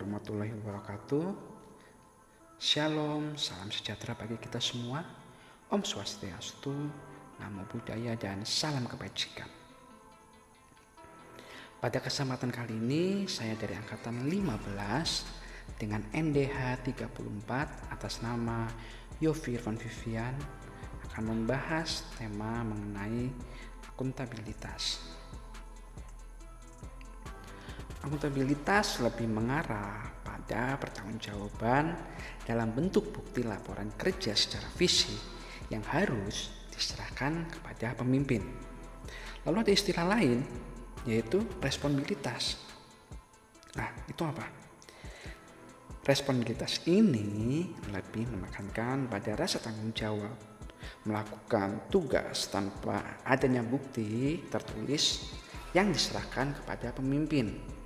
warahmatullahi wabarakatuh. Shalom, salam sejahtera bagi kita semua. Om Swastiastu, Namo Buddhaya, dan salam kebajikan. Pada kesempatan kali ini saya dari angkatan 15 dengan NDH 34 atas nama Yofi Irfan Vivian akan membahas tema mengenai akuntabilitas. Akuntabilitas lebih mengarah pada pertanggungjawaban dalam bentuk bukti laporan kerja secara fisik yang harus diserahkan kepada pemimpin. Lalu ada istilah lain yaitu responsibilitas. Nah, itu apa? Responsibilitas ini lebih menekankan pada rasa tanggung jawab melakukan tugas tanpa adanya bukti tertulis yang diserahkan kepada pemimpin.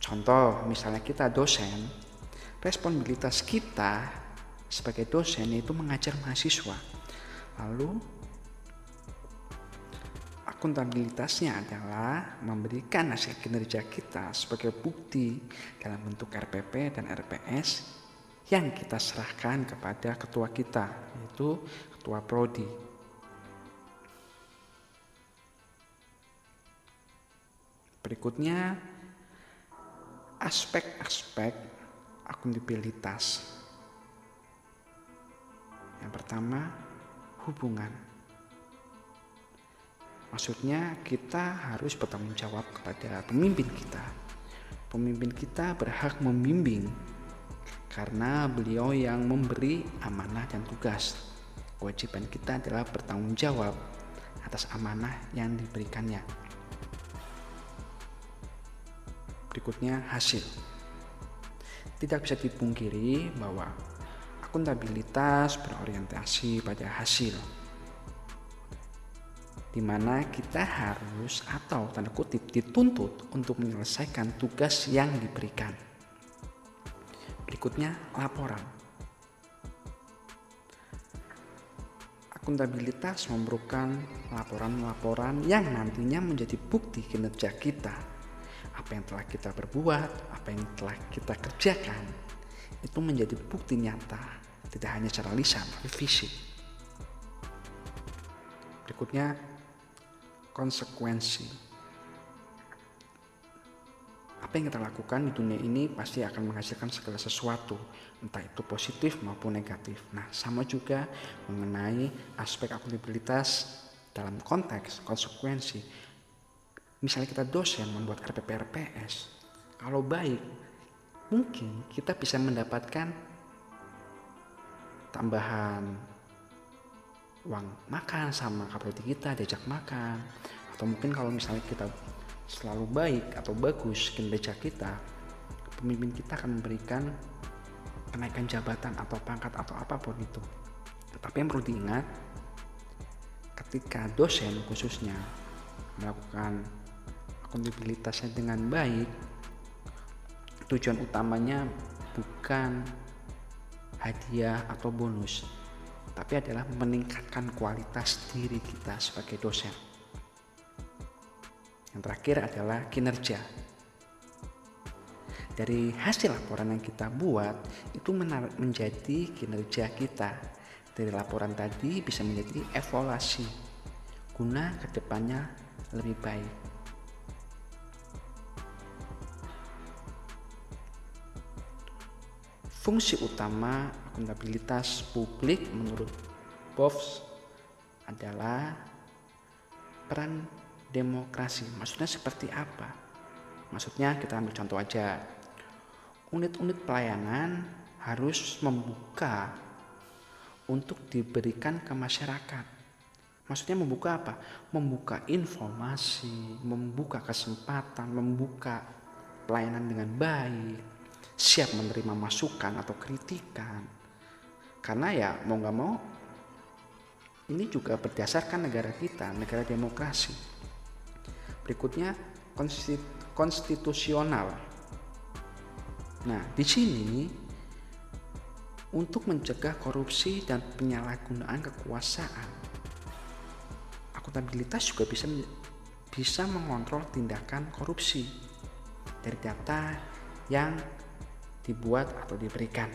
Contoh, misalnya kita dosen, responsibilitas kita sebagai dosen yaitu mengajar mahasiswa. Lalu akuntabilitasnya adalah memberikan hasil kinerja kita sebagai bukti dalam bentuk RPP dan RPS yang kita serahkan kepada ketua kita, yaitu ketua prodi. Berikutnya, aspek-aspek akuntabilitas. Yang pertama, hubungan. Maksudnya kita harus bertanggung jawab kepada pemimpin kita. Pemimpin kita berhak membimbing karena beliau yang memberi amanah dan tugas. Kewajiban kita adalah bertanggung jawab atas amanah yang diberikannya. Berikutnya, hasil. Tidak bisa dipungkiri bahwa akuntabilitas berorientasi pada hasil, di mana kita harus atau tanda kutip dituntut untuk menyelesaikan tugas yang diberikan. Berikutnya, laporan. Akuntabilitas memerlukan laporan-laporan yang nantinya menjadi bukti kinerja kita. Apa yang telah kita perbuat, apa yang telah kita kerjakan, itu menjadi bukti nyata, tidak hanya secara lisan, tapi fisik. Berikutnya, konsekuensi. Apa yang kita lakukan di dunia ini pasti akan menghasilkan segala sesuatu, entah itu positif maupun negatif. Nah, sama juga mengenai aspek akuntabilitas dalam konteks konsekuensi. Misalnya kita dosen membuat RPP RPS, kalau baik, mungkin kita bisa mendapatkan tambahan uang makan sama kaprodi kita, diajak makan. Atau mungkin kalau misalnya kita selalu baik atau bagus kinerja kita, pemimpin kita akan memberikan kenaikan jabatan atau pangkat atau apapun itu. Tapi yang perlu diingat, ketika dosen khususnya melakukan akuntabilitasnya dengan baik, tujuan utamanya bukan hadiah atau bonus, tapi adalah meningkatkan kualitas diri kita sebagai dosen. Yang terakhir adalah kinerja. Dari hasil laporan yang kita buat itu menjadi kinerja kita. Dari laporan tadi bisa menjadi evaluasi guna kedepannya lebih baik. Fungsi utama akuntabilitas publik menurut Bofs adalah peran demokrasi. Maksudnya seperti apa? Maksudnya kita ambil contoh aja. Unit-unit pelayanan harus membuka untuk diberikan ke masyarakat. Maksudnya membuka apa? Membuka informasi, membuka kesempatan, membuka pelayanan dengan baik, siap menerima masukan atau kritikan. Karena ya mau gak mau ini juga berdasarkan negara kita, negara demokrasi. Berikutnya, konstitusional. Nah, di sini untuk mencegah korupsi dan penyalahgunaan kekuasaan, akuntabilitas juga bisa mengontrol tindakan korupsi. Dari data yang dibuat atau diberikan.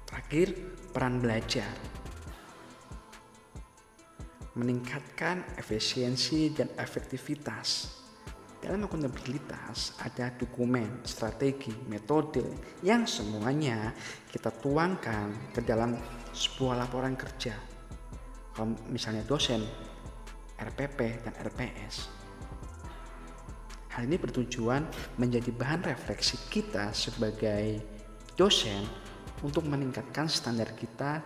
Terakhir, peran belajar. Meningkatkan efisiensi dan efektivitas. Dalam akuntabilitas ada dokumen, strategi, metode yang semuanya kita tuangkan ke dalam sebuah laporan kerja. Kalau misalnya dosen, RPP dan RPS. Hal ini bertujuan menjadi bahan refleksi kita sebagai dosen untuk meningkatkan standar kita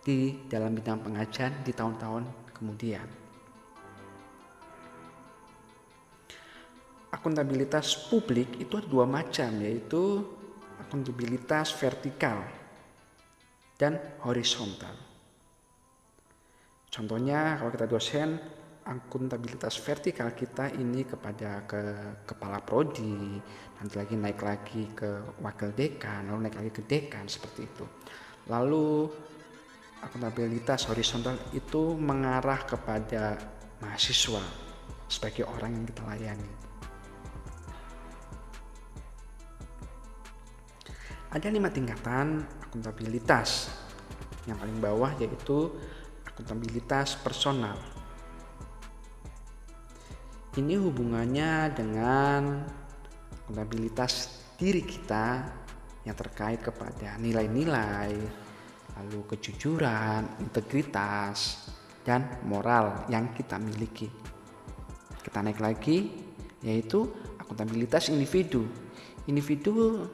di dalam bidang pengajaran di tahun-tahun kemudian. Akuntabilitas publik itu ada dua macam, yaitu akuntabilitas vertikal dan horizontal. Contohnya kalau kita dosen, akuntabilitas vertikal kita ini kepada kepala prodi, nanti lagi naik lagi ke wakil dekan, lalu naik lagi ke dekan, seperti itu. Lalu akuntabilitas horizontal itu mengarah kepada mahasiswa sebagai orang yang kita layani. Ada 5 tingkatan akuntabilitas. Yang paling bawah yaitu akuntabilitas personal. Ini hubungannya dengan akuntabilitas diri kita yang terkait kepada nilai-nilai, lalu kejujuran, integritas, dan moral yang kita miliki. Kita naik lagi yaitu akuntabilitas individu. Individu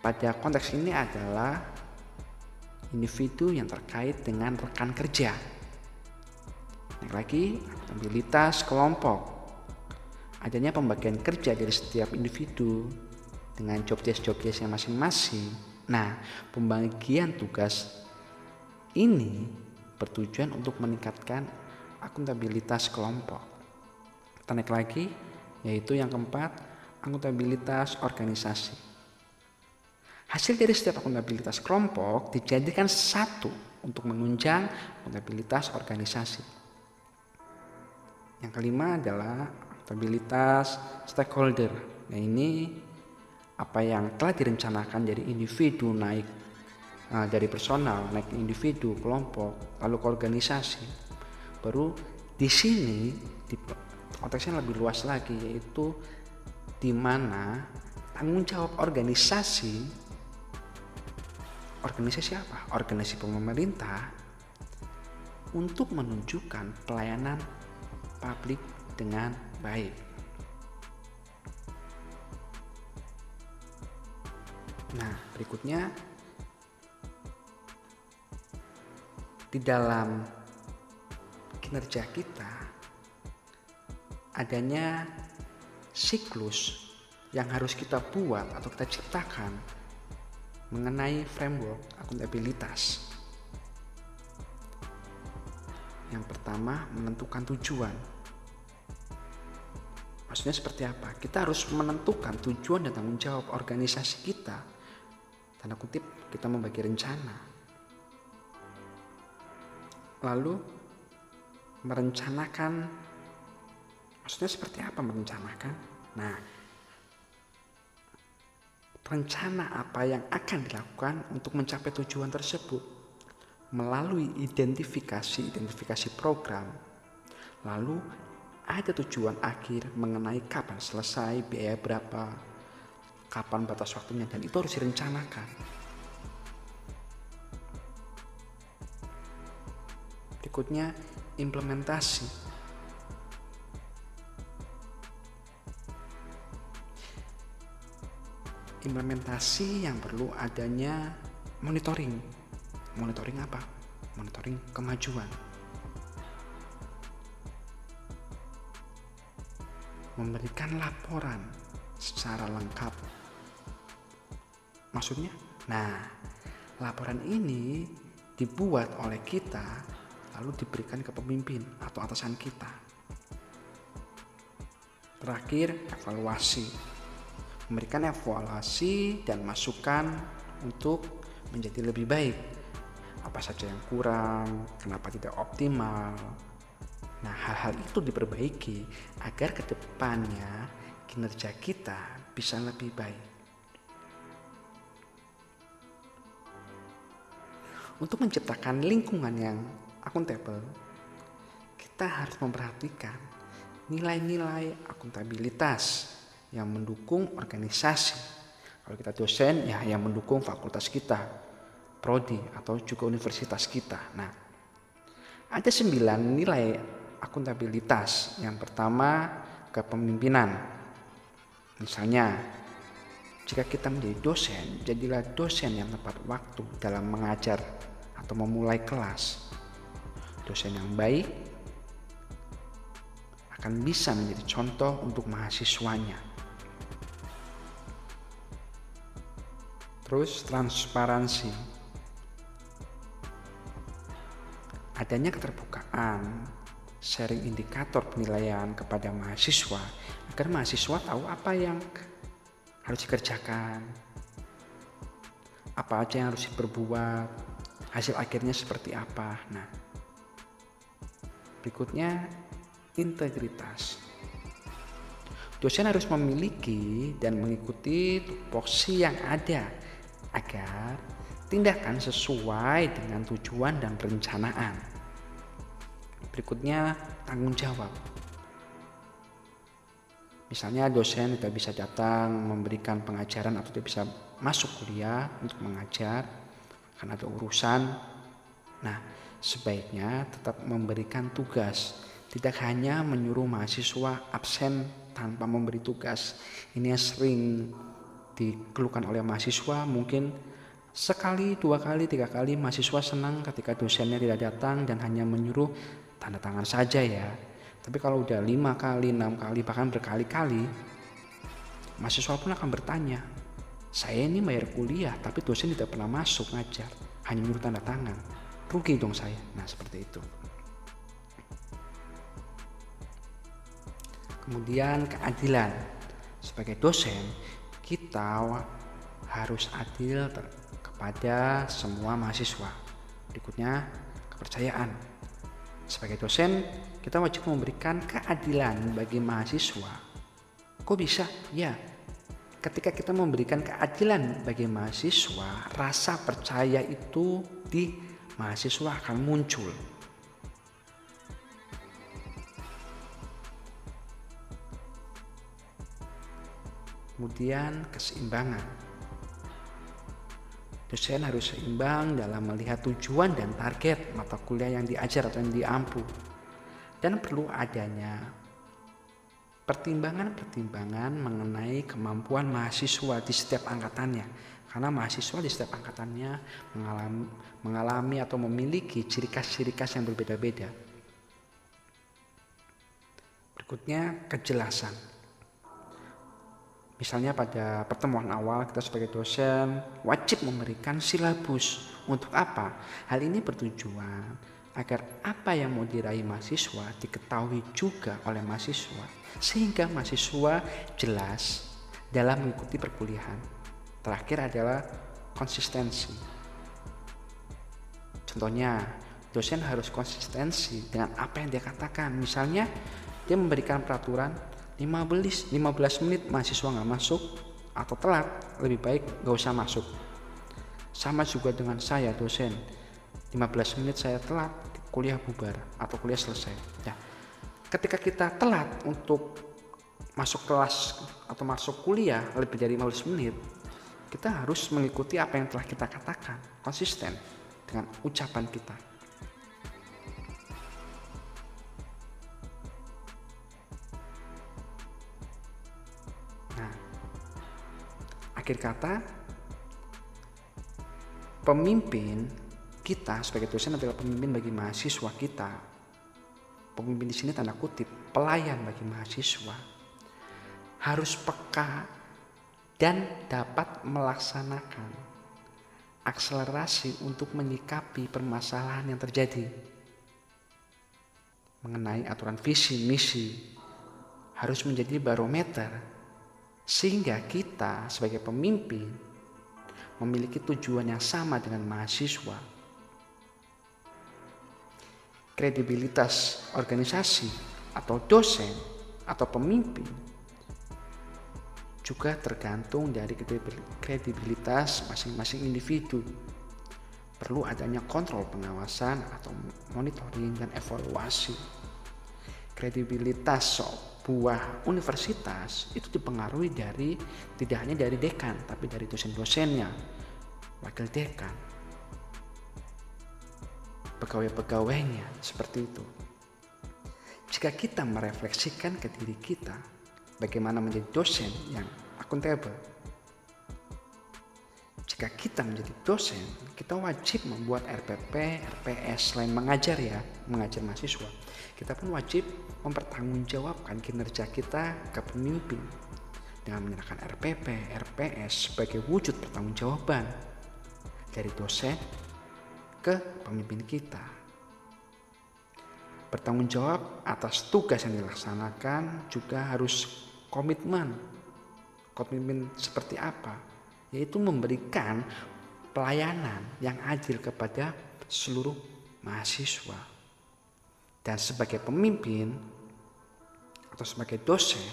pada konteks ini adalah individu yang terkait dengan rekan kerja. Naik lagi, akuntabilitas kelompok. Adanya pembagian kerja dari setiap individu dengan job desk-nya masing-masing. Nah, pembagian tugas ini bertujuan untuk meningkatkan akuntabilitas kelompok. Kita naik lagi, yaitu yang keempat, akuntabilitas organisasi. Hasil dari setiap akuntabilitas kelompok dijadikan satu untuk menunjang akuntabilitas organisasi. Yang kelima adalah akuntabilitas stakeholder. Nah, ini apa yang telah direncanakan dari individu naik dari personal naik ke individu, kelompok, lalu ke organisasi. Baru di sini konteksnya lebih luas lagi, yaitu di mana tanggung jawab organisasi apa? Organisasi pemerintah untuk menunjukkan pelayanan publik dengan baik. Nah, berikutnya di dalam kinerja kita adanya siklus yang harus kita buat atau kita ciptakan mengenai framework akuntabilitas. Yang pertama, menentukan tujuan. Maksudnya seperti apa? Kita harus menentukan tujuan dan tanggung jawab organisasi kita. Tanda kutip, kita membagi rencana. Lalu merencanakan. Maksudnya seperti apa merencanakan? Nah, rencana apa yang akan dilakukan untuk mencapai tujuan tersebut melalui identifikasi program. Lalu ada tujuan akhir mengenai kapan selesai, biaya berapa, kapan batas waktunya, dan itu harus direncanakan. Berikutnya, implementasi. Implementasi yang perlu adanya monitoring. Monitoring apa? Monitoring kemajuan. Memberikan laporan secara lengkap. Maksudnya? Nah, laporan ini dibuat oleh kita lalu diberikan ke pemimpin atau atasan kita. Terakhir, evaluasi. Memberikan evaluasi dan masukan untuk menjadi lebih baik. Apa saja yang kurang, kenapa tidak optimal. Nah, hal-hal itu diperbaiki agar ke depannya kinerja kita bisa lebih baik. Untuk menciptakan lingkungan yang akuntabel, kita harus memperhatikan nilai-nilai akuntabilitas yang mendukung organisasi. Kalau kita dosen, ya yang mendukung fakultas kita, prodi atau juga universitas kita. Nah, ada 9 nilai akuntabilitas. Yang pertama, kepemimpinan. Misalnya, jika kita menjadi dosen, jadilah dosen yang tepat waktu dalam mengajar atau memulai kelas. Dosen yang baik akan bisa menjadi contoh untuk mahasiswanya. Terus transparansi. Adanya keterbukaan, sharing indikator penilaian kepada mahasiswa agar mahasiswa tahu apa yang harus dikerjakan, apa aja yang harus diperbuat, hasil akhirnya seperti apa. Nah, berikutnya integritas. Dosen harus memiliki dan mengikuti tupoksi yang ada agar tindakan sesuai dengan tujuan dan perencanaan. Berikutnya tanggung jawab. Misalnya dosen tidak bisa datang memberikan pengajaran atau tidak bisa masuk kuliah untuk mengajar karena ada urusan. Nah, sebaiknya tetap memberikan tugas, tidak hanya menyuruh mahasiswa absen tanpa memberi tugas. Ini yang sering dikeluhkan oleh mahasiswa. Mungkin sekali, 2 kali, 3 kali mahasiswa senang ketika dosennya tidak datang dan hanya menyuruh tanda tangan saja ya. Tapi kalau udah 5 kali, 6 kali, bahkan berkali-kali, mahasiswa pun akan bertanya, saya ini bayar kuliah tapi dosen tidak pernah masuk ngajar, hanya nyuruh tanda tangan, rugi dong saya. Nah, seperti itu. Kemudian keadilan. Sebagai dosen, kita harus adil kepada semua mahasiswa. Berikutnya kepercayaan. Sebagai dosen, kita wajib memberikan keadilan bagi mahasiswa. Kok bisa? Ya, ketika kita memberikan keadilan bagi mahasiswa, rasa percaya itu di mahasiswa akan muncul. Kemudian keseimbangan. Dosen harus seimbang dalam melihat tujuan dan target mata kuliah yang diajar atau yang diampu. Dan perlu adanya pertimbangan-pertimbangan mengenai kemampuan mahasiswa di setiap angkatannya. Karena mahasiswa di setiap angkatannya mengalami atau memiliki ciri khas-ciri khas yang berbeda-beda. Berikutnya kejelasan. Misalnya pada pertemuan awal kita sebagai dosen wajib memberikan silabus. Untuk apa? Hal ini bertujuan agar apa yang mau diraih mahasiswa diketahui juga oleh mahasiswa. Sehingga mahasiswa jelas dalam mengikuti perkuliahan. Terakhir adalah konsistensi. Contohnya, dosen harus konsistensi dengan apa yang dia katakan. Misalnya dia memberikan peraturan 15 menit mahasiswa nggak masuk atau telat, lebih baik nggak usah masuk. Sama juga dengan saya dosen, 15 menit saya telat, kuliah bubar atau kuliah selesai. Nah, ketika kita telat untuk masuk kelas atau masuk kuliah lebih dari 15 menit, kita harus mengikuti apa yang telah kita katakan, konsisten dengan ucapan kita. Akhir kata, pemimpin kita sebagai dosen adalah pemimpin bagi mahasiswa kita. Pemimpin di sini tanda kutip, pelayan bagi mahasiswa. Harus peka dan dapat melaksanakan akselerasi untuk menyikapi permasalahan yang terjadi. Mengenai aturan visi misi harus menjadi barometer sehingga kita sebagai pemimpin memiliki tujuan yang sama dengan mahasiswa. Kredibilitas organisasi atau dosen atau pemimpin juga tergantung dari kredibilitas masing-masing individu. perlu adanya kontrol pengawasan atau monitoring dan evaluasi. Kredibilitas sebuah universitas itu dipengaruhi dari tidak hanya dari dekan, tapi dari dosen-dosennya, wakil dekan, pegawai-pegawainya, seperti itu. Jika kita merefleksikan ke diri kita, bagaimana menjadi dosen yang akuntabel. Jika kita menjadi dosen, kita wajib membuat RPP, RPS selain mengajar mahasiswa. Kita pun wajib mempertanggungjawabkan kinerja kita ke pemimpin dengan menyerahkan RPP, RPS sebagai wujud pertanggungjawaban dari dosen ke pemimpin kita. Bertanggung jawab atas tugas yang dilaksanakan juga harus komitmen seperti apa? Yaitu memberikan pelayanan yang adil kepada seluruh mahasiswa. Dan sebagai pemimpin atau sebagai dosen,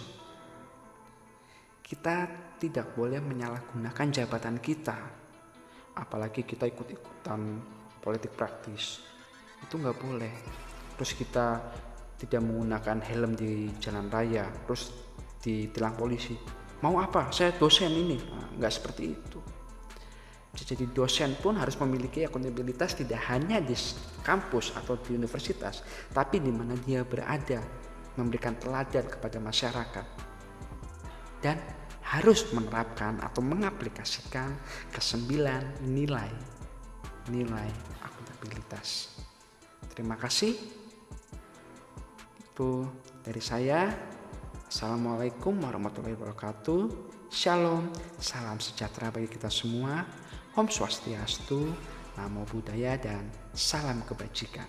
kita tidak boleh menyalahgunakan jabatan kita. Apalagi kita ikut-ikutan politik praktis, itu nggak boleh. Terus kita tidak menggunakan helm di jalan raya, terus ditilang polisi. Mau apa? Saya dosen ini. Nggak seperti itu. Jadi dosen pun harus memiliki akuntabilitas tidak hanya di kampus atau di universitas, tapi di mana dia berada, memberikan teladan kepada masyarakat. Dan harus menerapkan atau mengaplikasikan ke-9 nilai akuntabilitas. Terima kasih. Itu dari saya. Assalamualaikum warahmatullahi wabarakatuh. Shalom, salam sejahtera bagi kita semua. Om Swastiastu, Namo Buddhaya, dan salam kebajikan.